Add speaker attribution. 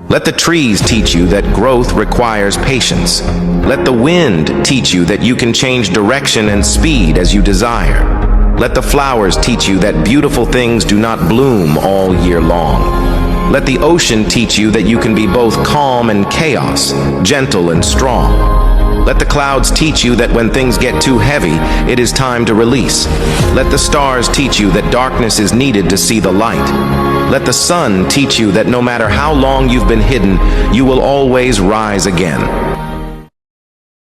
Speaker 1: Let the trees teach you that growth requires patience. Let the wind teach you that you can change direction and speed as you desire. Let the flowers teach you that beautiful things do not bloom all year long. Let the ocean teach you that you can be both calm and chaos, gentle and strong. Let the clouds teach you that when things get too heavy, it is time to release. Let the stars teach you that darkness is needed to see the light. Let the sun teach you that no matter how long you've been hidden, you will always rise again.